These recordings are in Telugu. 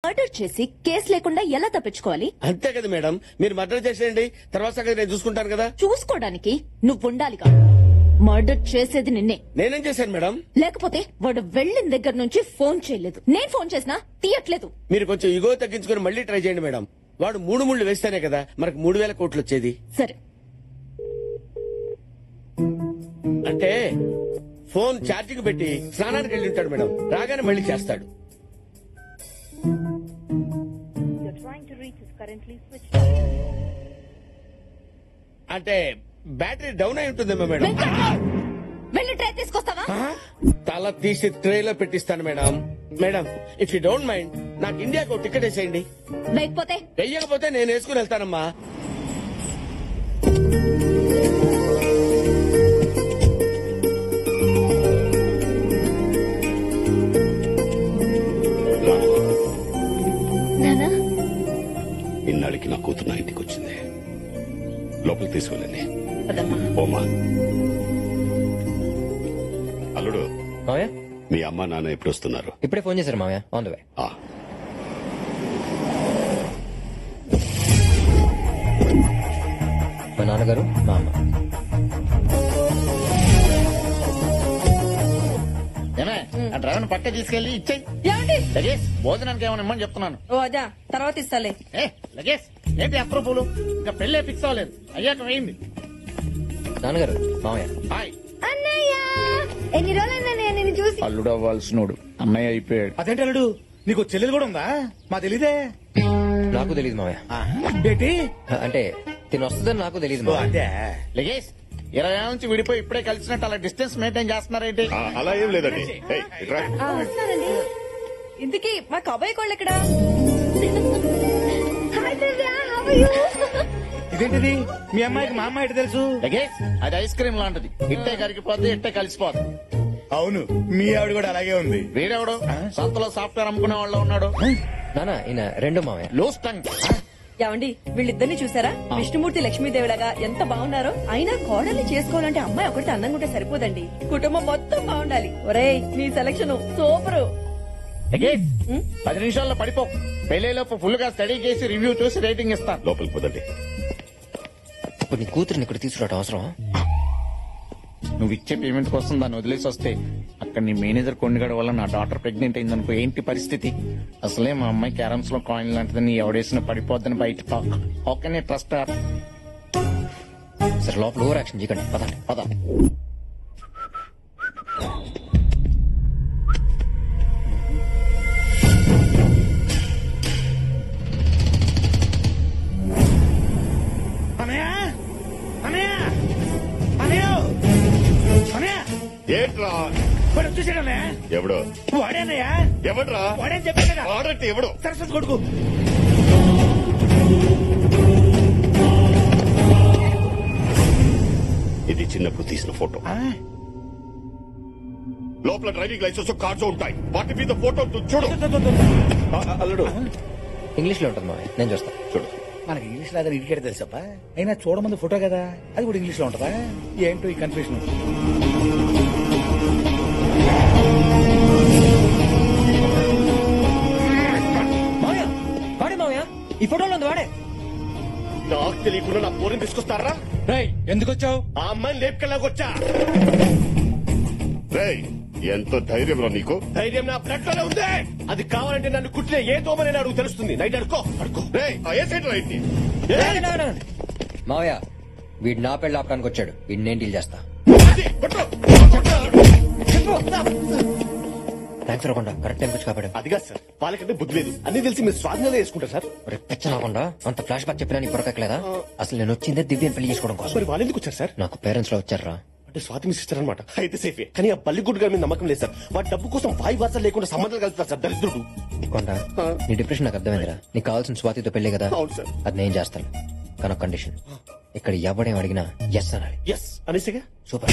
మర్డర్ చేసి కేసు లేకుండా ఎలా తప్పించుకోవాలి? అంతే కదా మేడం, మీరు మర్డర్ చేసేయండి, తర్వాత సంగతి నేను చూసుకుంటాను కదా. చూసుకోవడానికి నువ్వు ఉండాలిగా. మర్డర్ చేసేది నిన్నే. నేనేం చేశాను మేడం? లేకపోతే వాడు వెళ్ళిన దగ్గర నుంచి ఫోన్ చేయలేదు. నేను ఫోన్ చేసినా తీయట్లేదు. మీరు కొంచెం ఇగో తగ్గించుకుని మళ్ళీ ట్రై చేయండి మేడం. వాడు 3 ముళ్ళు వేస్తేనే కదా మనకు 3000 కోట్లు వచ్చేది. సరే, అంటే ఫోన్ ఛార్జింగ్ పెట్టి స్నానానికి వెళ్ళి ఉంటాడు మేడం, రాగానే మళ్ళీ చేస్తాడు. అంటే బ్యాటరీ డౌన్ అయి ఉంటుందేమో మేడం. వెళ్ళి ట్రై తీసుకొస్తావా? తల తీసి ట్రేలో పెట్టిస్తాను madam. Madam, if you don't mind నాకు ఇండియాకు ఒక టికెట్ వేసేయండి. లేకపోతే వెయ్యకపోతే నేను వేసుకుని వెళ్తానమ్మా. నానా, ఇన్నాళ్ళకి నా కూతురు నా ఇంటికి వచ్చింది. లోపలికి తీసుకెళ్ళండి. పదమ్మా. ఓమా, అల్లుడు, మావయ్య మీ అమ్మ నాన్న ఎప్పుడు వస్తున్నారు? ఇప్పుడే ఫోన్ చేశారు మావయ్య, ఆన్ ద వే. మా నాన్నగారు, మా అమ్మ. డ్రైవర్ పట్టే తీసుకెళ్లి ఇచ్చేయి. లగేజ్ భోజనానికి ఏమైనా ఇమ్మని చెప్తున్నాను. ఓ అదా, తర్వాత ఇస్తాలే. లగేజ్ ఏంటి అప్రూపులు? ఇంకా పెళ్ళే ఫిక్స్ అవ్వలేదు, అయ్యాక వేయింది. నాన్నగారు, మావయ్య. హాయ్ అన్నయ్య, ఎన్ని రోజులైందన్నయ్య నేను చూసి? అల్లుడు అవ్వాల్సినోడు అన్నయ్య అయిపోయాడు. అదేంటి అల్లుడు, నీకు చెల్లెలు కూడా ఉందా? మా తెలీదే. నాకు తెలియదు మావయ్య. ఏంటి అంటే తిని వస్తుందని నాకు తెలియదు మావయ్య. అదే లగేజ్ 20 ఏళ్ళ నుంచి విడిపోయి ఇప్పుడే కలిసినట్టు అలా డిస్టెన్స్ మెయింటైన్ చేస్తున్నారేంటి? అలా ఏం లేదండి. ఏయ్, ఇట్రా. వస్తున్నానండి. ఇంతకీ మా కబాయి కోళ్ళు ఎక్కడ? Hi Divya, how are you? ఇదేంటిది? మీ అమ్మాయికి మా అమ్మాయి ఎటు తెలుసు? లగేజ్ అది ఐస్ క్రీమ్ లాంటిది, ఇట్టే కరిగిపోద్ది, ఇట్టే కలిసిపోద్ది. అవును, మీ ఆవిడ కూడా అలాగే ఉంది. వీడెవడు సంతలో సాఫ్ట్వేర్ అమ్ముకునే వాళ్ళు ఉన్నాడు? నాన్న, ఈయన రెండో మావయ్య. Loose tongue. ఏమండి, వీళ్ళిద్దరిని చూసారా? విష్ణుమూర్తి లక్ష్మీదేవిలాగా ఎంత బాగున్నారో. అయినా కోడల్ని చేసుకోవాలంటే అమ్మాయి ఒకటి అందంగా ఉంటే సరిపోదండి, కుటుంబం మొత్తం బాగుండాలి. ఒరేయ్, నీ సెలక్షన్ సూపర్. లగేజ్ 10 నిమిషాల్లో పడిపో. పెళ్లిలోపు ఫుల్ గా స్టడీ చేసి రివ్యూ చూసి రేటింగ్ ఇస్తాను. లోపలికి పోదండి. ఇప్పుడు నీ కూతురిని ఇక్కడ తీసుకురావడం అవసరం? నువ్వు ఇచ్చే పేమెంట్ కోసం దాన్ని వదిలేసి వస్తే అక్కడ నీ మేనేజర్ కొండగడ వల్ల నా డాటర్ ప్రెగ్నెంట్ అయిందనుకో, ఏంటి పరిస్థితి? అసలే మా అమ్మాయి క్యారమ్స్ లో కాయిన్ లాంటిదని ఎవడేసిన పడిపోద్దని బయట talk. How can I trust her? సరే, లోపల ఓవర్ యాక్షన్ చేయకండి, పదండి. పద. అనయ్య, అనయ్య, అనయ్య, అనయ్య, ఏంట్రా? వాడు వచ్చేసాడన్నయ్య. ఎవడో? వాడేనయ్యా. ఎవడ్రా? వాడేని చెప్పాను కదా. వాడంటే ఎవడో? సరస్వతి కొడుకు. ఇది చిన్నప్పుడు తీసిన ఫోటో. లోపల డ్రైవింగ్ లైసెన్స్ కార్డ్స్ ఉంటాయి, వాటి మీద ఫోటో చూడు. అల్లుడు, ఇంగ్లీష్ లో ఉంటుంది మావయ్య, నేను చూస్తా. చూడు. మనకి ఇంగ్లీష్ లాగా ఇడికేట తెలుసప్పా. అయినా చూడమంది ఫోటో కదా, అది కూడా ఇంగ్లీష్ లో ఉంటదా? ఏంటో ఈ కన్ఫ్యూషన్. మావయ్య, వాడే మావయ్య, ఈ ఫోటోలో ఉంది వాడే. నాకు తెలియకుండా నా పోరిని తీసుకొస్తారా? రేయ్, ఎందుకు వచ్చావు? ఆ అమ్మాయిని లేపుకెళ్ళాకొచ్చా. రేయ్, ఎంత ధైర్యం రా నీకు? ధైర్యం నా బ్లడ్ లోనే ఉంది. అది కావాలంటే నన్ను కుట్టిన ఏ దోమని నాకు తెలుస్తుంది. నైట్ అడుకో అడుకో. రేయ్, ఏ సైడ్ రైట్ ని? మావయ్య, వీడు నా పెళ్లి ఆపడానికి వచ్చాడు, వీడిని నేను డీల్ చేస్తా. థ్యాంక్స్ రాకుండా కరెక్ట్ టైం వచ్చి కాపాడు. అదిగా సార్, వాళ్ళకంటే బుద్ధి లేదు, అన్ని తెలిసి మీరు స్వాధీనంలో వేసుకుంటారు సార్. రెప్పించకుండా అంత ఫ్లాష్ బ్యాక్ చెప్పినా నీకు పొరకట్లేదా? అసలు నేను వచ్చిందే దివ్యని పెళ్లి చేసుకోవడం కోసం. మరి వాళ్ళు ఎందుకు వచ్చారు సార్? నాకు పేరెంట్స్ లో వచ్చారా? అంటే స్వాతి మీ సిస్టర్ అనమాట. అయితే సేఫే. కానీ ఆ బల్లిగుడ్డు గారి మీద నమ్మకం లేదు సార్. వాటి డబ్బు కోసం వాయి వార్త లేకుండా సంబంధాలు కలుపుతారు సార్, దరిద్రుడు. కొండ, నీ డిప్రెషన్ నాకు అర్థమైందిరా. నీకు కావాల్సిన స్వాతితో పెళ్లి కదా. అవును సార్. అది నేను చేస్తాను, కానీ ఒక కండిషన్. ఇక్కడ ఎవడేం అడిగినా ఎస్ అనాలి. ఎస్ అనేసిగా. సూపర్.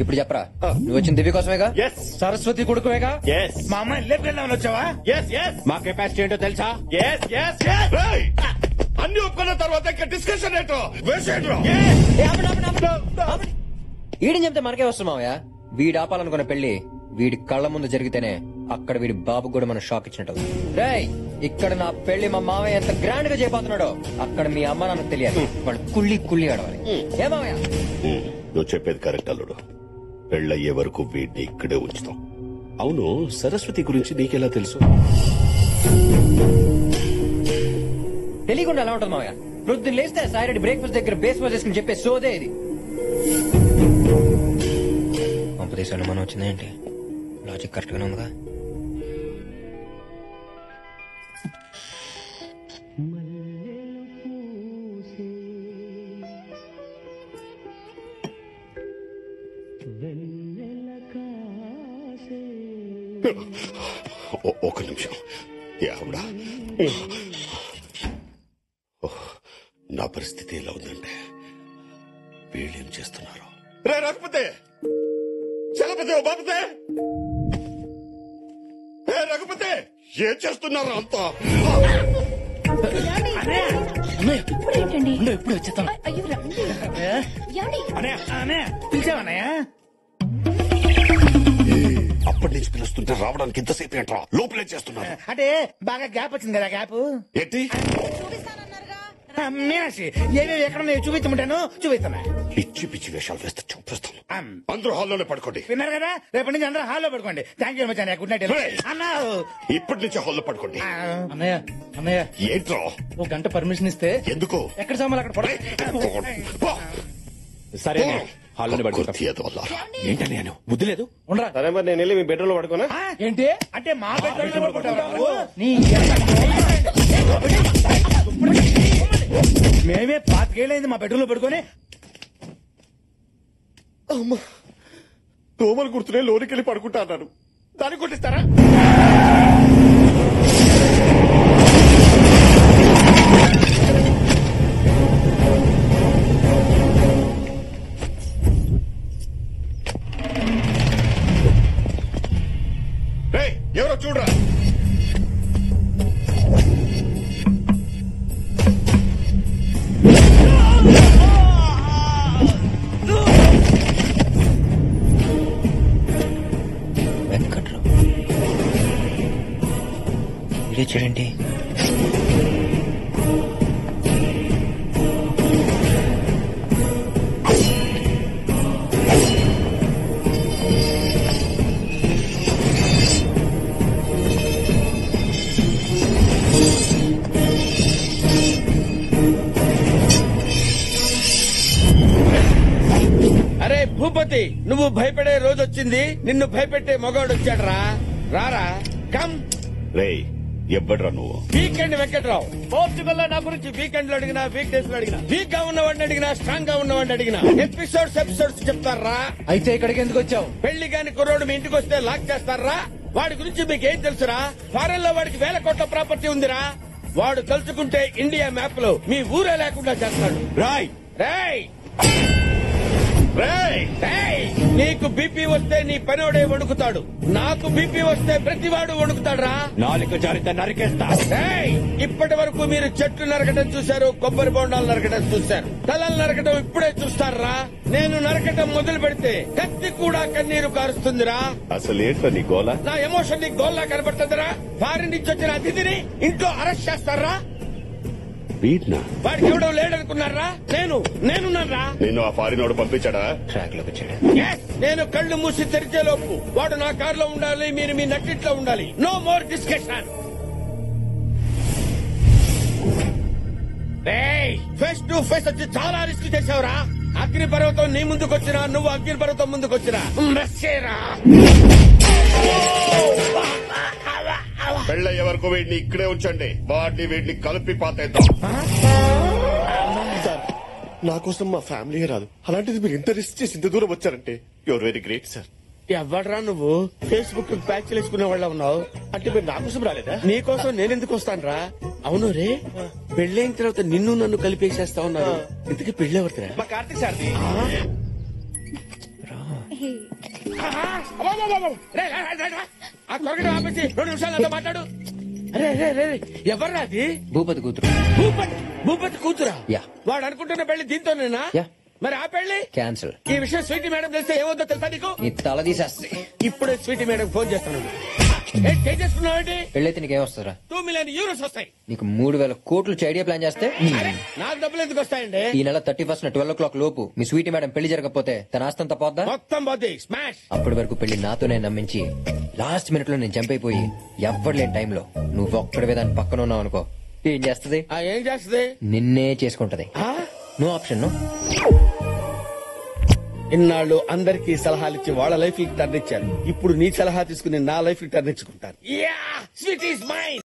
ఇప్పుడు చెప్పరా, నువ్వు వచ్చిన దివ్య కోసమేగా? ఎస్. సరస్వతి కొడుకువేగా? ఎస్. మా అమ్మాయిని లేపుకెళ్దామని వచ్చావా? Yes yes. మా కెపాసిటీ ఏంటో తెలుసా? Yes yes yes. రేయ్, అన్ని ఒప్పుకున్న తర్వాత ఇంకా డిస్కషన్ ఏంటో వేసేయండిరా. ఈడని చెప్తే మనకే వస్తుంది మావయ్య. వీడు ఆపాలనుకున్న పెళ్లి వీడి కళ్ళ ముందు జరిగితేనే అక్కడ వీడి బాబు కూడా మనం షాక్ ఇచ్చినట్టు. రేయ్, ఇక్కడ నా పెళ్లి మా మామయ్య ఎంత గ్రాండ్ గా చేయబోతున్నాడో అక్కడ మీ అమ్మ నాన్నకు తెలియాలి. వాళ్ళు కుళ్ళి కుళ్ళి ఆడవాలి. ఏ మామయ్య? నువ్వు చెప్పేది కరెక్ట్ అల్లుడు. పెళ్ళయ్యే వరకు వీడిని ఇక్కడే ఉంచుతాం. అవును, సరస్వతి గురించి నీకెలా తెలుసు? తెలియకుండా ఎలా ఉంటుంది మామయ్య? ప్రొద్దున లేస్తే సాయిరెడ్డి బ్రేక్ఫాస్ట్ దగ్గర బేస్ వాజ్ చేసుకుని చెప్పే సోదే ఇది. పంపదేశాలు మనం వచ్చిందేంటి? లాజిక్ కరెక్ట్ గానే ఉందిగా. ఒక నిమిషం. యావుడా, నా పరిస్థితి ఎలా ఉందంటే వీళ్ళేం చేస్తున్నారు? రే రఘుపతి, చలపతి, బాపతే, రఘుపతి, ఏం చేస్తున్నారు అంతా? ఇప్పుడేంటండి? ఎప్పుడు వచ్చేస్తాను. అయ్యో రండి. ఏమండి? పిలిచావన్నయ్య? అప్పటి నుంచి పిలుస్తుంటే రావడానికి ఇంతసేపు ఏంట్రా? లోపలే చేస్తున్నారు. అంటే బాగా గ్యాప్ వచ్చింది కదా, గ్యాప్. ఏంటి మీనాక్షి, ఏమేమి ఎక్కడ చూపించమంటాను, చూపిస్తాను. పిచ్చి పిచ్చి వేషాలు వేస్తే చూపిస్తాను. అందరూ హాల్లోనే పడుకోండి. విన్నారు కదా, రేపటి నుంచి అందరూ హాల్లో పడుకోండి. Thank you much. Good night అన్నా. ఇప్పటి నుంచి హాల్లో పడుకోండి. అన్నయ్య అన్నయ్య, ఏంట్రా? ఒక గంట పర్మిషన్ ఇస్తే ఎందుకు? ఎక్కడ సామాన్లు అక్కడ పడ. సరే హాల్లోనే పడుకుంటాం. ఏంటని నేను బుద్ధి లేదు. ఉండరా? సరే మరి నేను వెళ్ళి మీ బెడ్రూమ్ లో పడుకోనా? ఏంటి అంటే మా బెడ్రూమ్ పడుకుంటావా నువ్వు? నీ మేమే 5 ఏళ్ళైంది మా బెడ్రూమ్ లో పడుకొని. అమ్మా, దోమలు గుర్తునే లోనికి వెళ్ళి పడుకుంటా అన్నాను. దాన్ని కొట్టిస్తారా? ఎవరో చూడరా. వెంకట్రావు ఇదే చూడండి. అరే భూపతి, నువ్వు భయపడే రోజు వచ్చింది. నిన్ను భయపెట్టే మగాడు వచ్చాడు. రారా, కమ్. రేయ్, ఎవ్వడ్రా నువ్వు? వీకెండ్ వెంకట్రావు. పోర్చుగల్ లో నా గురించి వీకెండ్ లో అడిగినా, వీక్ డేస్ లో అడిగినా, వీక్ గా ఉన్నవాడిని అడిగినా, స్ట్రాంగ్ గా ఉన్నవాడిని అడిగినా ఎపిసోడ్స్ చెప్తారా? అయితే ఇక్కడికి ఎందుకు వచ్చావు? పెళ్లి కాని కుర్రోడు మీ ఇంటికి వస్తే లాక్ చేస్తారా? వాడి గురించి మీకేం తెలుసురా? ఫారెన్ లో వాడికి 1000 కోట్ల ప్రాపర్టీ ఉందిరా. వాడు తలుచుకుంటే ఇండియా మ్యాప్ లో మీ ఊరే లేకుండా చేస్తాడు. రాయ్ రేయ్, రేయ్, నీకు బీపీ వస్తే నీ పనోడే వణుకుతాడు. నాకు బీపీ వస్తే ప్రతివాడు వణుకుతాడురా. నాలుక జారితే నరికేస్తా. ఇప్పటి వరకు మీరు చెట్లు నరకడం చూశారు, కొబ్బరి బొండాలు నరకడం చూశారు, తలలు నరకడం ఇప్పుడే చూస్తారా? నేను నరకడం మొదలు పెడితే కత్తి కూడా కన్నీరు కారుస్తుందిరా. అసలు ఏంట్రా నీ గోల? నా ఎమోషన్ నీ గోల్లా కనబడుతుందిరా. ఫారిన్ నుంచి వచ్చిన అతిథిని ఇంట్లో అరెస్ట్ చేస్తారా? వీడ్నా? వాడికి ఎవడో లేడనుకున్నారా? నేనున్నారా? నిన్ను ఆ ఫారినోడు పంపించాడా? ట్రాక్ లోకి వచ్చాడు. నేను కళ్ళు మూసి తెరిచేలోపు వాడు నా కారులో ఉండాలి, మీరు మీ నట్టింట్లో ఉండాలి. No more discussion. Face to face వచ్చి చాలా రిస్క్ చేసావురా. అగ్ని పర్వతం నీ ముందుకొచ్చినా, నువ్వు అగ్ని పర్వతం ముందుకొచ్చినా మెస్సేరా. పెళ్ళయ్యే వరకు వీడిని ఇక్కడే ఉంచండి. వీడిని కలిపి పాతేద్దాం. సార్, నా కోసం మా ఫ్యామిలీ రాదు, అలాంటిది మీరు ఇంత రిస్క్ చేసి ఇంత దూరం వచ్చారంటే యువర్ వెరీ గ్రేట్ సార్. ఎవడ్రా నువ్వు? ఫేస్బుక్ ప్యాచ్ వేసుకునే వాళ్ళ ఉన్నావు. అంటే మీరు నా కోసం రాలేదా? నీ కోసం నేనెందుకు వస్తాను రా? అవును రే, పెళ్ళైన తర్వాత నిన్ను నన్ను కలిపేసేస్తా ఉన్నారు. ఇంతకీ పెళ్ళి ఎవరిదిరా? మా కార్తీక్ సార్ది. ఆ త్వరగా ఆపేసి 2 నిమిషాలు అంతా మాట్లాడు. అరే ఎవర్రా అది? భూపతి కూతురు. భూపతి కూతురా? యా. వాడు అనుకుంటున్న పెళ్లి దీంతోనేనా? యా. మరి ఆ పెళ్లి క్యాన్సిల్. ఈ విషయం స్వీటీ మేడం తెలిస్తే ఏమవుతుందో తెలుసా నీకు? నీ తల తీసేస్తే ఇప్పుడే స్వీటీ మేడం ఫోన్ చేస్తున్నాను. చేసుకున్నావండి? పెళ్ళైతే నీకేం వస్తుందిరా? 2 మిలియన్ యూరోస్ వస్తాయి. నీకు 3,000 కోట్లు ఐడియా ప్లాన్ చేస్తే నాకు డబ్బులు ఎందుకు వస్తాయండి? ఈ నెల 31st 12 o'clock లోపు మీ స్వీటీ మేడం పెళ్లి జరగకపోతే తన ఆస్తంతా పోద్దా? మొత్తం పోతే స్మాష్. అప్పటి వరకు పెళ్లి నాతోనే నమ్మించి లాస్ట్ మినిట్ లో నేను జంప్ అయిపోయి ఎవ్వరు లేని టైంలో నువ్వు ఒక్కడివే దాని పక్కన ఉన్నావు అనుకో, ఏం చేస్తది? ఏం చేస్తది? నిన్నే చేసుకుంటది. No option. నో. ఇన్నాళ్ళు అందరికీ సలహాలు ఇచ్చి వాళ్ళ లైఫ్ కి టర్న్ ఇచ్చారు. ఇప్పుడు నీ సలహా తీసుకుని నా లైఫ్ కి టర్న్ ఇచ్చుకుంటాను. Sweet is mine.